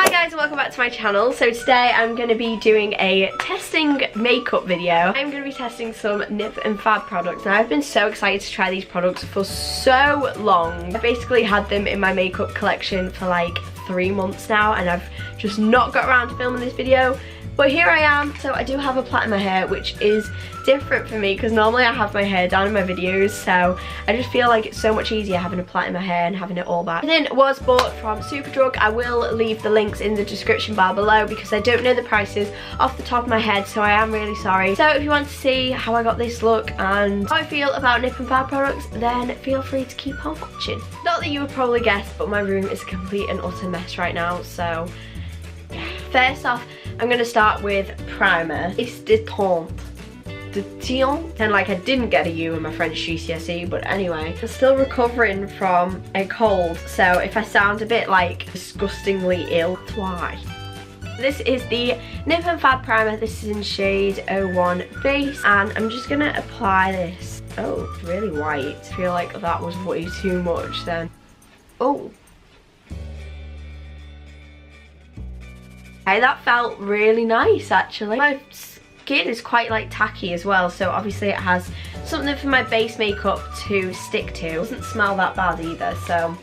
Hi guys, and welcome back to my channel. So today I'm going to be doing a testing makeup video. I'm going to be testing some Nip and Fab products, and I've been so excited to try these products for so long. I've basically had them in my makeup collection for like 3 months now, and I've just not got around to filming this video. But here I am. So I do have a plait in my hair, which is different for me because normally I have my hair down in my videos, so I just feel like it's so much easier having a plait in my hair and having it all back. Everything was bought from Superdrug. I will leave the links in the description bar below because I don't know the prices off the top of my head, so I am really sorry. So if you want to see how I got this look and how I feel about Nip and Fab products, then feel free to keep on watching. Not that you would probably guess, but my room is a complete and utter mess right now, so yeah. First off, I'm going to start with primer. It's de teint. And like I didn't get a U in my French GCSE, but anyway. I'm still recovering from a cold, so if I sound a bit like disgustingly ill, that's why. This is the Nip and Fab primer. This is in shade 01 Base, and I'm just going to apply this. Oh, it's really white. I feel like that was way too much then. Oh. Okay, that felt really nice actually. My skin is quite like tacky as well, so obviously it has something for my base makeup to stick to. It doesn't smell that bad either, so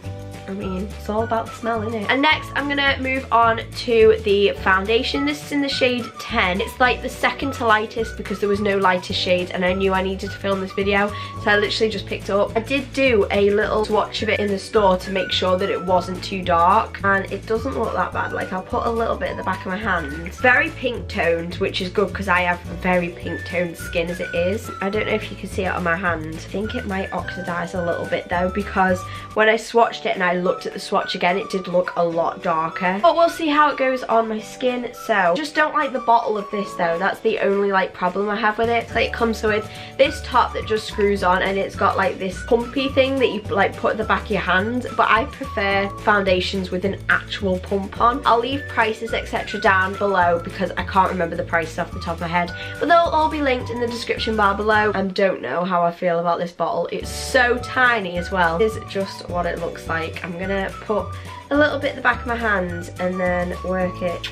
I mean, it's all about the smell, isn't it? And next, I'm gonna move on to the foundation. This is in the shade 10. It's like the second to lightest because there was no lighter shade and I knew I needed to film this video, so I literally just picked it up. I did do a little swatch of it in the store to make sure that it wasn't too dark, and it doesn't look that bad. Like, I'll put a little bit at the back of my hand. It's very pink toned, which is good because I have very pink toned skin as it is. I don't know if you can see it on my hand. I think it might oxidize a little bit though, because when I swatched it and I looked at the swatch again, it did look a lot darker, but we'll see how it goes on my skin. So just don't like the bottle of this though. That's the only like problem I have with it. Like, it comes with this top that just screws on, and it's got like this pumpy thing that you like put at the back of your hand, but I prefer foundations with an actual pump on. I'll leave prices etc down below because I can't remember the prices off the top of my head, but they'll all be linked in the description bar below. I don't know how I feel about this bottle. It's so tiny as well. This is just what it looks like. I'm gonna put a little bit at the back of my hand and then work it.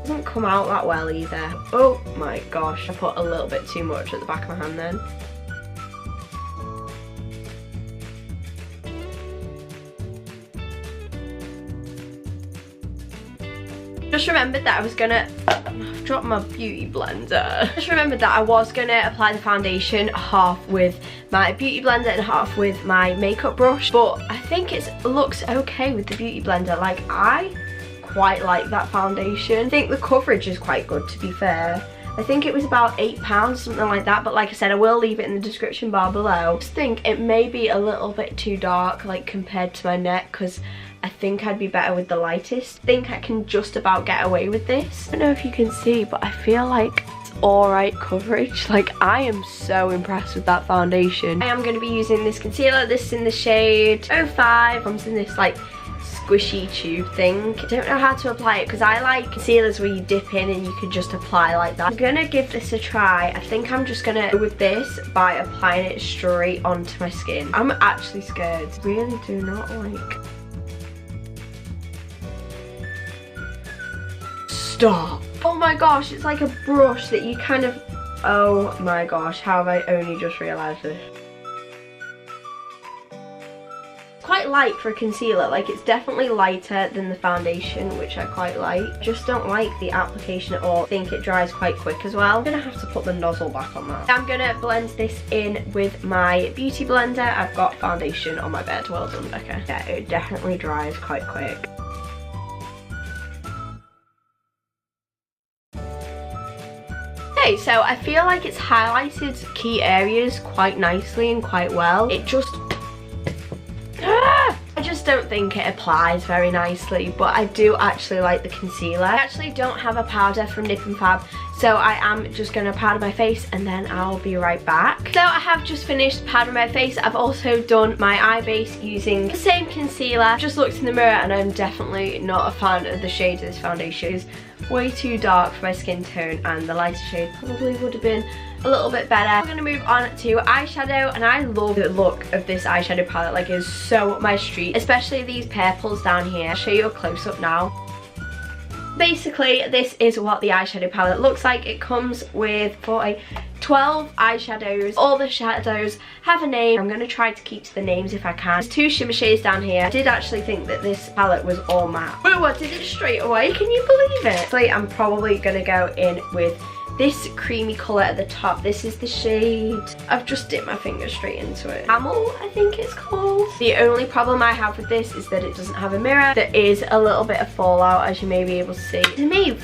Doesn't come out that well either. Oh my gosh, I put a little bit too much at the back of my hand then. Just remembered that I was gonna drop my beauty blender. Just remembered that I was gonna apply the foundation half with my beauty blender and half with my makeup brush, but I think it looks okay with the beauty blender. Like, I quite like that foundation. I think the coverage is quite good, to be fair. I think it was about £8, something like that, but like I said, I will leave it in the description bar below. I just think it may be a little bit too dark, like compared to my neck, because I think I'd be better with the lightest. I think I can just about get away with this. I don't know if you can see, but I feel like it's alright coverage. Like, I am so impressed with that foundation. I am going to be using this concealer. This is in the shade 05. Comes in this like squishy tube thing. I don't know how to apply it because I like concealers where you dip in and you can just apply like that. I'm gonna give this a try. I think I'm just gonna go with this by applying it straight onto my skin. I'm actually scared. I really do not like. Stop. Oh my gosh, it's like a brush that you kind of, oh my gosh, how have I only just realised this? Quite light for a concealer. Like, it's definitely lighter than the foundation, which I quite like. Just don't like the application at all. I think it dries quite quick as well. I'm gonna have to put the nozzle back on that. I'm gonna blend this in with my beauty blender. I've got foundation on my bed. Well done, Becca. Yeah, it definitely dries quite quick. Okay, so I feel like it's highlighted key areas quite nicely and quite well. It just, I just don't think it applies very nicely, but I do actually like the concealer. I actually don't have a powder from Nip and Fab, So I am just going to powder my face and then I'll be right back. So I have just finished powdering my face. I've also done my eye base using the same concealer. Just looked in the mirror and I'm definitely not a fan of the shade of this foundation. It's way too dark for my skin tone and the lighter shade probably would have been a little bit better. I'm going to move on to eyeshadow, and I love the look of this eyeshadow palette. Like, it's so my street, especially these purples down here. I'll show you a close-up now. Basically, this is what the eyeshadow palette looks like. It comes with 12 eyeshadows. All the shadows have a name. I'm going to try to keep to the names if I can. There's 2 shimmer shades down here. I did actually think that this palette was all matte. Oh, I did it straight away. Can you believe it? So I'm probably going to go in with this creamy colour at the top. This is the shade. I've just dipped my finger straight into it. Camel, I think it's called. The only problem I have with this is that it doesn't have a mirror. There is a little bit of fallout, as you may be able to see. To me,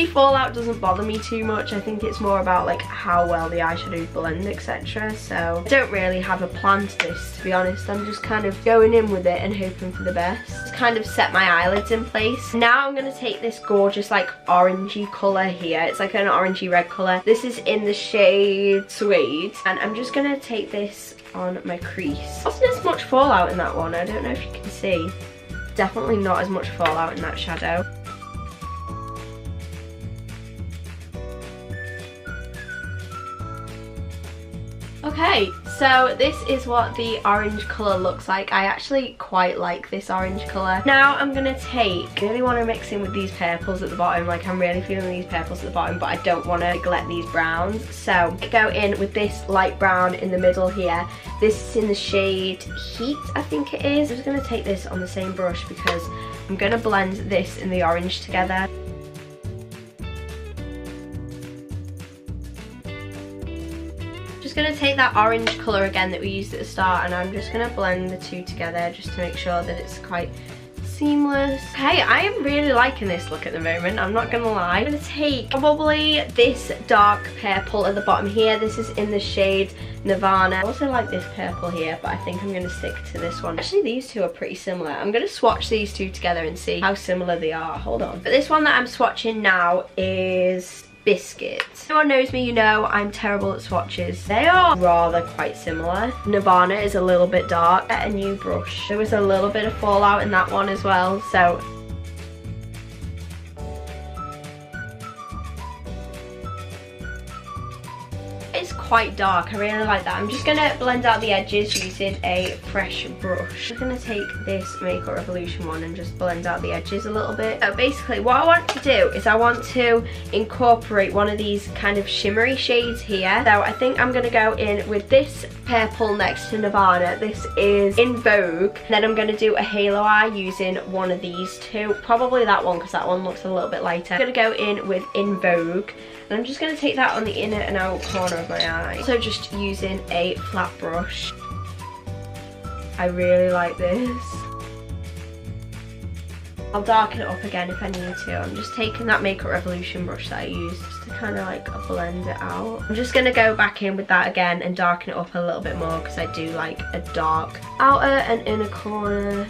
fallout doesn't bother me too much. I think it's more about like how well the eyeshadows blend, etc. So I don't really have a plan to this, to be honest. I'm just kind of going in with it and hoping for the best. Just kind of set my eyelids in place. Now I'm going to take this gorgeous like orangey colour here. It's like an orangey red colour. This is in the shade Suede, and I'm just going to take this on my crease. Wasn't as much fallout in that one. I don't know if you can see. Definitely not as much fallout in that shadow. Okay, so this is what the orange colour looks like. I actually quite like this orange colour. Now I'm going to I really want to mix in with these purples at the bottom. Like, I'm really feeling these purples at the bottom, but I don't want to neglect these browns. So I go in with this light brown in the middle here. This is in the shade Heat, I think it is. I'm just going to take this on the same brush because I'm going to blend this and the orange together. Just going to take that orange colour again that we used at the start, and I'm just going to blend the two together just to make sure that it's quite seamless. Okay, I am really liking this look at the moment, I'm not going to lie. I'm going to take probably this dark purple at the bottom here. This is in the shade Nirvana. I also like this purple here, but I think I'm going to stick to this one. Actually, these two are pretty similar. I'm going to swatch these two together and see how similar they are. Hold on. But this one that I'm swatching now is Biscuit. If anyone knows me, you know I'm terrible at swatches. They are rather quite similar. Nirvana is a little bit dark. Get a new brush. There was a little bit of fallout in that one as well, so it's quite dark. I really like that. I'm just gonna blend out the edges using a fresh brush. I'm gonna take this Makeup Revolution one and just blend out the edges a little bit. So basically what I want to do is I want to incorporate one of these kind of shimmery shades here. So I think I'm gonna go in with this purple next to Nirvana. This is In Vogue. Then I'm gonna do a halo eye using one of these two. Probably that one because that one looks a little bit lighter. I'm gonna go in with In Vogue. And I'm just going to take that on the inner and outer corner of my eye. So just using a flat brush. I really like this. I'll darken it up again if I need to. I'm just taking that Makeup Revolution brush that I used just to kind of like blend it out. I'm just going to go back in with that again and darken it up a little bit more because I do like a dark outer and inner corner.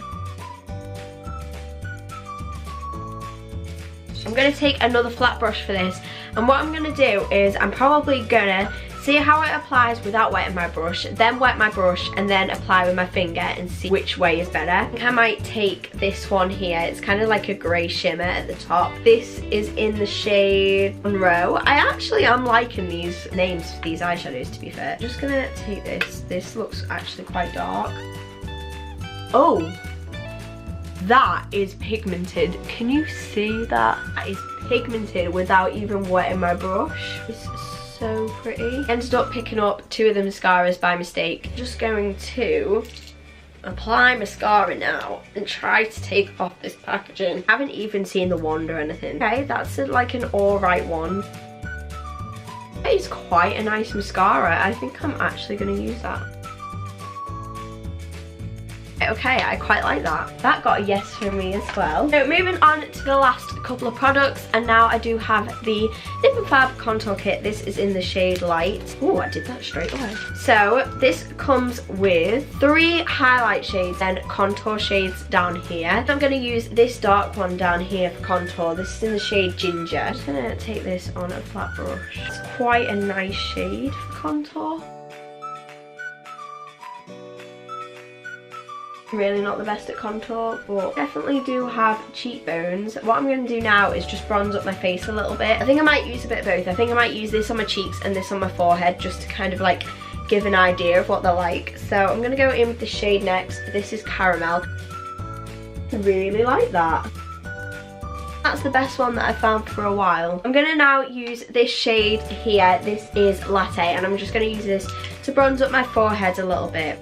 I'm going to take another flat brush for this, and what I'm going to do is I'm probably going to see how it applies without wetting my brush, then wet my brush and then apply with my finger and see which way is better. I think I might take this one here. It's kind of like a grey shimmer at the top. This is in the shade Monroe. I actually am liking these names for these eyeshadows, to be fair. I'm just going to take this. This looks actually quite dark. Oh! That is pigmented. Can you see that? That is pigmented without even wetting my brush. It's so pretty. Ended up picking up two of the mascaras by mistake. Just going to apply mascara now and try to take off this packaging. I haven't even seen the wand or anything. Okay, that's like an alright one. That is quite a nice mascara. I think I'm actually going to use that. Okay, I quite like that. That got a yes from me as well. So moving on to the last couple of products, and now I do have the Nip and Fab contour kit. This is in the shade Light. Oh, I did that straight away. So this comes with 3 highlight shades and contour shades down here. So I'm going to use this dark one down here for contour. This is in the shade Ginger. I'm just going to take this on a flat brush. It's quite a nice shade for contour. Really not the best at contour, but definitely do have cheekbones. What I'm going to do now is just bronze up my face a little bit. I think I might use a bit of both. I think I might use this on my cheeks and this on my forehead just to kind of like give an idea of what they're like. So I'm going to go in with the shade next. This is Caramel. I really like that. That's the best one that I've found for a while. I'm going to now use this shade here. This is Latte, and I'm just going to use this to bronze up my forehead a little bit.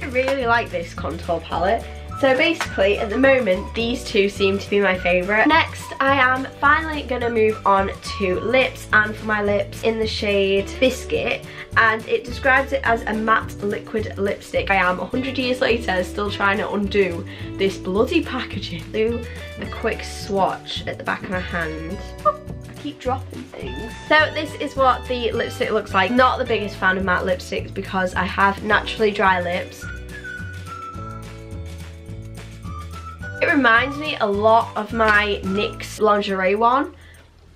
I really like this contour palette. So basically at the moment these two seem to be my favourite. Next I am finally going to move on to lips, and for my lips in the shade Biscuit, and it describes it as a matte liquid lipstick. I am 100 years later still trying to undo this bloody packaging. Do a quick swatch at the back of my hand. Keep dropping things. So this is what the lipstick looks like. Not the biggest fan of matte lipsticks because I have naturally dry lips. It reminds me a lot of my NYX lingerie one,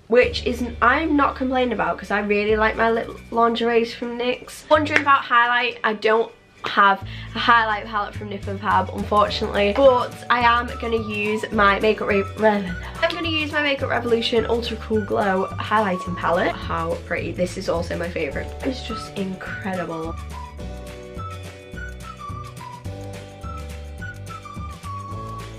which I'm not complaining about because I really like my lip lingeries from NYX. Wondering about highlight, I don't have a highlight palette from Nip and Fab unfortunately, but I am going to use my Makeup Revolution Ultra Cool Glow highlighting palette. How pretty. This is also my favourite. It's just incredible.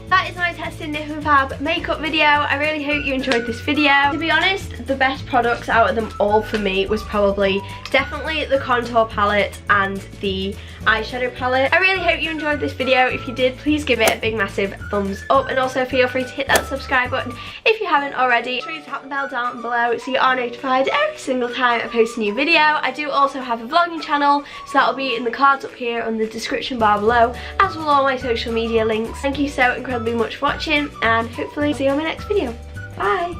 That is my testing Nip and Fab makeup video. I really hope you enjoyed this video. To be honest, the best products out of them all for me was definitely the contour palette and the eyeshadow palette. I really hope you enjoyed this video. If you did, please give it a big massive thumbs up, and also feel free to hit that subscribe button if you haven't already. Make sure you tap the bell down below so you are notified every single time I post a new video. I do also have a vlogging channel, so that'll be in the cards up here on the description bar below, as will all my social media links. Thank you so incredibly much for watching, and hopefully see you on my next video. Bye!